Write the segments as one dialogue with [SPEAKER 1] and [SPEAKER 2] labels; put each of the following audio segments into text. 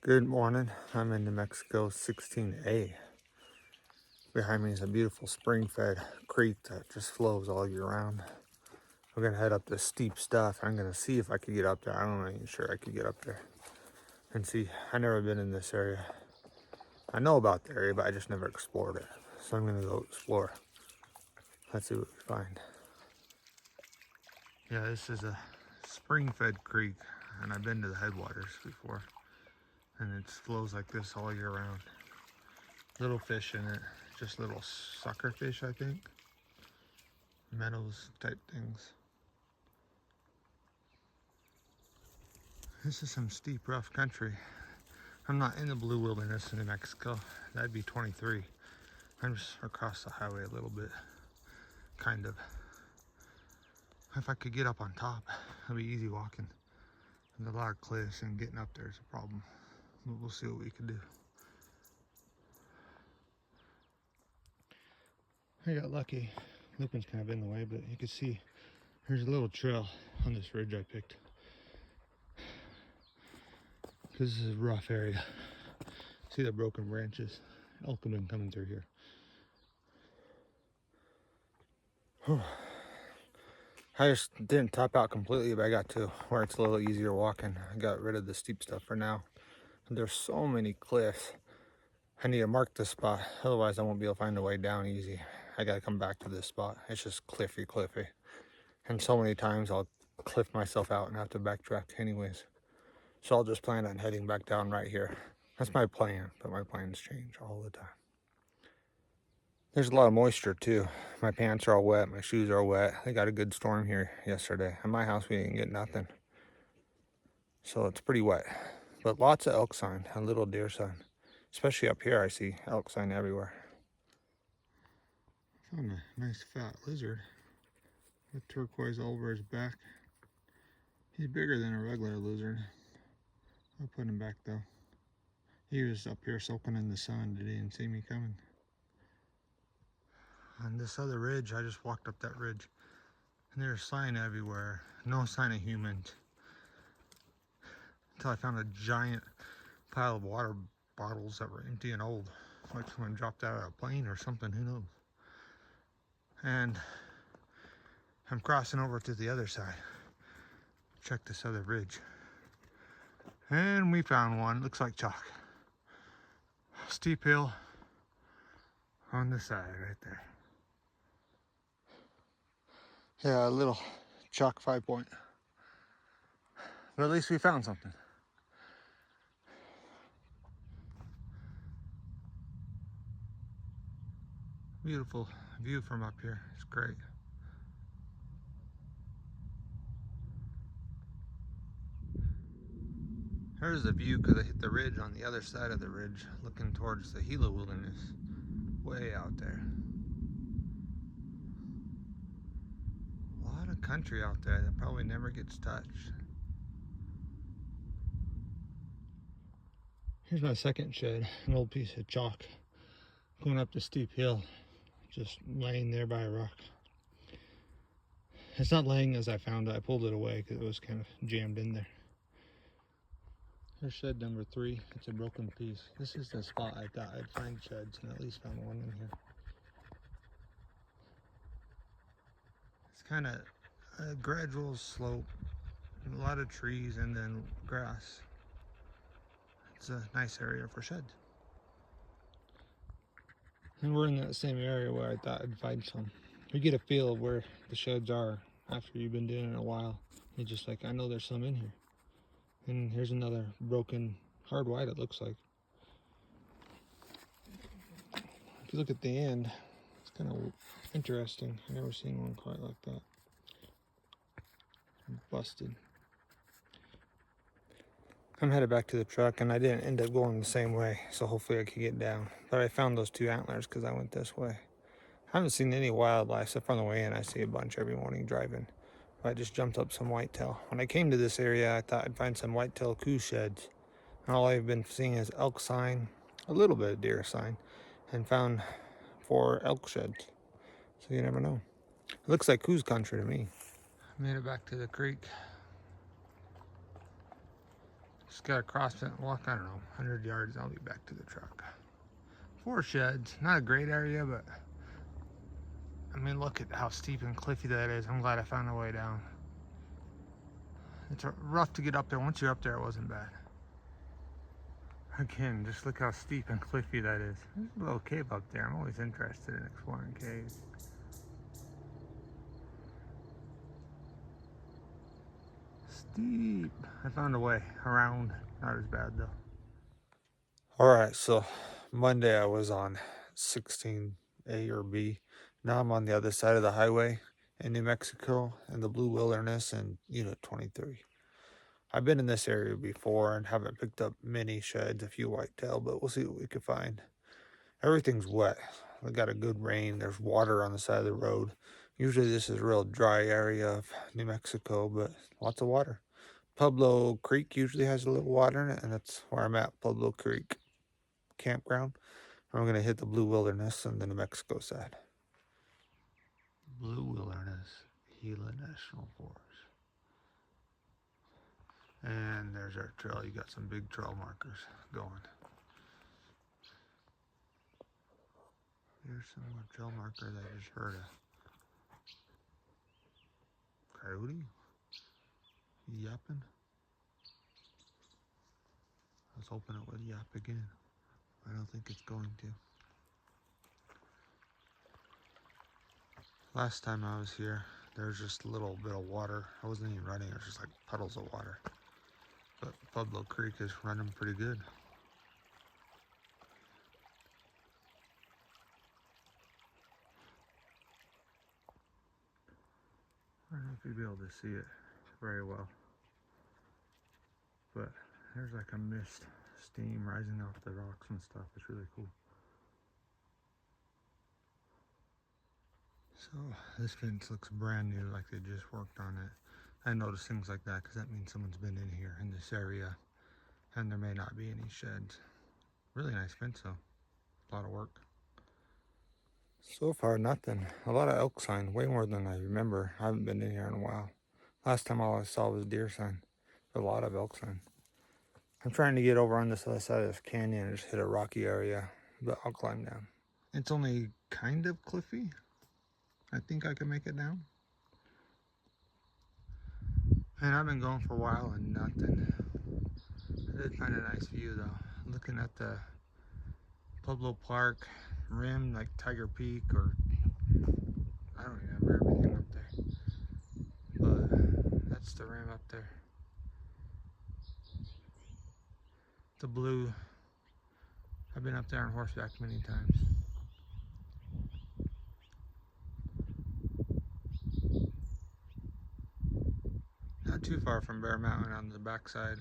[SPEAKER 1] Good morning. I'm in New Mexico 16A. Behind me is a beautiful spring-fed creek that just flows all year round. We're gonna head up this steep stuff. I'm gonna see if I could get up there. I'm not even sure I could get up there and see. I've never been in this area. I know about the area, but I just never explored it. So I'm gonna go explore. Let's see what we find. Yeah, this is a spring-fed creek, and I've been to the headwaters before, and it flows like this all year round. Little fish in it, just little sucker fish, I think. Meadows type things. This is some steep, rough country. I'm not in the blue wilderness in New Mexico. That'd be 23. I'm just across the highway a little bit, kind of. If I could get up on top, it'd be easy walking. There's a lot of cliffs, and getting up there is a problem. But we'll see what we can do. I got lucky. Lupin's kind of in the way, but you can see there's a little trail on this ridge I picked. This is a rough area. See the broken branches? Elk have been coming through here. I just didn't top out completely, but I got to where it's a little easier walking. I got rid of the steep stuff for now. And there's so many cliffs. I need to mark this spot, otherwise I won't be able to find a way down easy. I gotta come back to this spot. It's just cliffy. And so many times I'll cliff myself out and have to backtrack anyways. So I'll just plan on heading back down right here. That's my plan, but my plans change all the time. There's a lot of moisture too. My pants are all wet, my shoes are wet. They got a good storm here yesterday. At my house we didn't get nothing. So it's pretty wet. But lots of elk sign, a little deer sign. Especially up here I see elk sign everywhere. Found a nice fat lizard with turquoise all over his back. He's bigger than a regular lizard. I'll put him back though. He was up here soaking in the sun. He didn't see me coming. On this other ridge, I just walked up that ridge, and there's sign everywhere. No sign of humans. Until I found a giant pile of water bottles that were empty and old. Like someone dropped out of a plane or something, who knows. And I'm crossing over to the other side. Check this other ridge. And we found one, looks like chalk. Steep hill on the side right there. Yeah, a little chalk 5-point. But at least we found something. Beautiful view from up here. It's great. There's the view because I hit the ridge on the other side of the ridge, looking towards the Gila wilderness, way out there. A lot of country out there that probably never gets touched. Here's my second shed, an old piece of chalk going up the steep hill, just laying there by a rock. It's not laying as I found it. I pulled it away because it was kind of jammed in there. Here's shed number 3. It's a broken piece. This is the spot I thought I'd find sheds, and at least found one in here. It's kind of a gradual slope, a lot of trees and then grass. It's a nice area for sheds. And we're in that same area where I thought I'd find some. You get a feel of where the sheds are after you've been doing it a while. You're just like, I know there's some in here. And here's another broken hard white, it looks like. If you look at the end, it's kind of interesting. I've never seen one quite like that. Busted. I'm headed back to the truck, and I didn't end up going the same way, so hopefully I can get down. But I found those 2 antlers because I went this way. I haven't seen any wildlife, except on the way in I see a bunch every morning driving. But I just jumped up some whitetail. When I came to this area, I thought I'd find some whitetail coues sheds. And all I've been seeing is elk sign, a little bit of deer sign, and found 4 elk sheds. So you never know. It looks like coues country to me. I made it back to the creek. Just got to cross it and walk, I don't know, 100 yards. I'll be back to the truck. 4 sheds. Not a great area, but I mean, look at how steep and cliffy that is. I'm glad I found a way down. It's rough to get up there. Once you're up there, it wasn't bad. Again, just look how steep and cliffy that is. There's a little cave up there. I'm always interested in exploring caves. Steep. I found a way around. Not as bad though. Alright, so Monday I was on 16A or B. Now I'm on the other side of the highway in New Mexico in the Blue Wilderness in Unit 23. I've been in this area before and haven't picked up many sheds, a few whitetail, but we'll see what we can find. Everything's wet. We got a good rain. There's water on the side of the road. Usually this is a real dry area of New Mexico, but lots of water. Pueblo Creek usually has a little water in it, and that's where I'm at, Pueblo Creek Campground. And we're going to hit the Blue Wilderness on the New Mexico side. Blue Wilderness, Gila National Forest. And there's our trail. You got some big trail markers going. Here's some more trail marker that I just heard a coyote yapping. Let's hoping it would yap again. I don't think it's going to. Last time I was here, there was just a little bit of water. I wasn't even running, it was just like puddles of water. But Pueblo Creek is running pretty good. I don't know if you'll be able to see it very well. But there's like a mist, steam rising off the rocks and stuff. It's really cool. So this fence looks brand new, like they just worked on it. I notice things like that because that means someone's been in here in this area, and there may not be any sheds. Really nice fence though. A lot of work. So far nothing. A lot of elk sign, way more than I remember. I haven't been in here in a while. Last time all I saw was deer sign. A lot of elk sign. I'm trying to get over on this other side of this canyon and just hit a rocky area, but I'll climb down. It's only kind of cliffy. I think I can make it down. And I've been going for a while and nothing. I did find a nice view though. Looking at the Pueblo Park rim, like Tiger Peak, or I don't remember everything up there. But that's the rim up there. The blue. I've been up there on horseback many times. Not too far from Bear Mountain on the backside.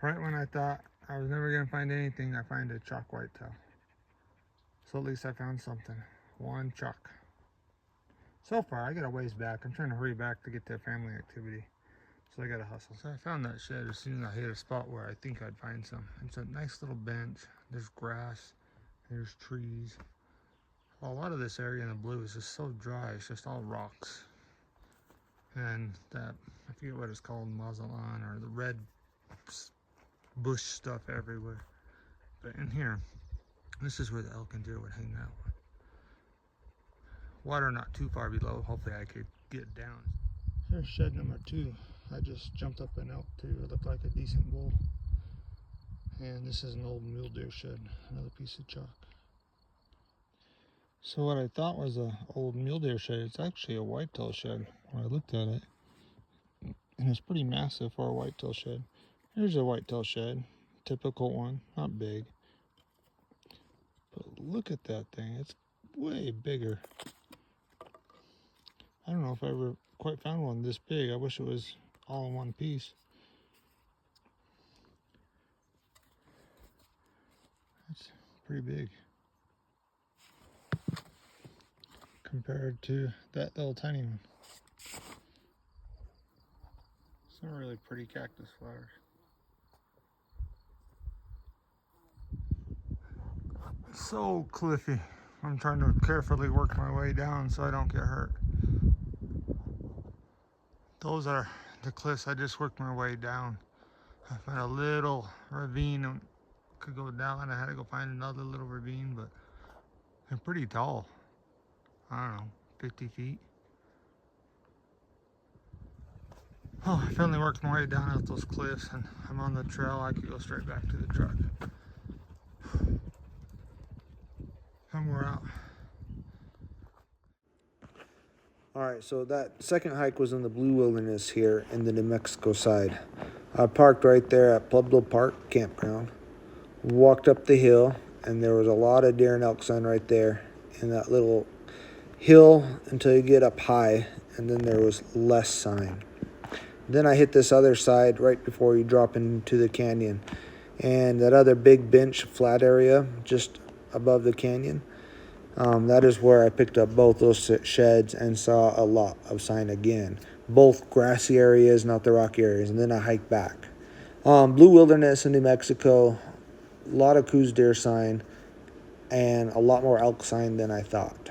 [SPEAKER 1] Right when I thought I was never going to find anything, I find a chalk whitetail. So at least I found something. One chalk. So far, I got a ways back. I'm trying to hurry back to get to a family activity. So I got to hustle. So I found that shed as soon as I hit a spot where I think I'd find some. It's a nice little bench. There's grass. There's trees. Well, a lot of this area in the blue is just so dry. It's just all rocks. And that, I forget what it's called, mazalan, or the red bush stuff everywhere. But in here, this is where the elk and deer would hang out. Water not too far below. Hopefully I could get down. Here's shed number 2. I just jumped up an elk too. It looked like a decent bull. And this is an old mule deer shed. Another piece of chalk. So what I thought was an old mule deer shed, it's actually a whitetail shed when I looked at it. And it's pretty massive for a whitetail shed. Here's a whitetail shed. Typical one, not big. But look at that thing. It's way bigger. I don't know if I ever quite found one this big. I wish it was all in one piece. That's pretty big compared to that little tiny one. Some really pretty cactus flowers. It's so cliffy. I'm trying to carefully work my way down so I don't get hurt. Those are the cliffs. I just worked my way down. I found a little ravine and could go down, and I had to go find another little ravine, but they're pretty tall. I don't know, 50 feet. Oh, I finally worked my way down out those cliffs, and I'm on the trail. I could go straight back to the truck. And we're out.
[SPEAKER 2] Alright, so that second hike was in the Blue Wilderness here in the New Mexico side. I parked right there at Pueblo Park Campground. Walked up the hill, and there was a lot of deer and elk sign right there in that little hill until you get up high, and then there was less sign. Then I hit this other side right before you drop into the canyon, and that other big bench flat area just above the canyon, that is where I picked up both those sheds and saw a lot of sign again. Both grassy areas, not the rocky areas, and then I hiked back. Blue Wilderness in New Mexico, a lot of coues deer sign, and a lot more elk sign than I thought.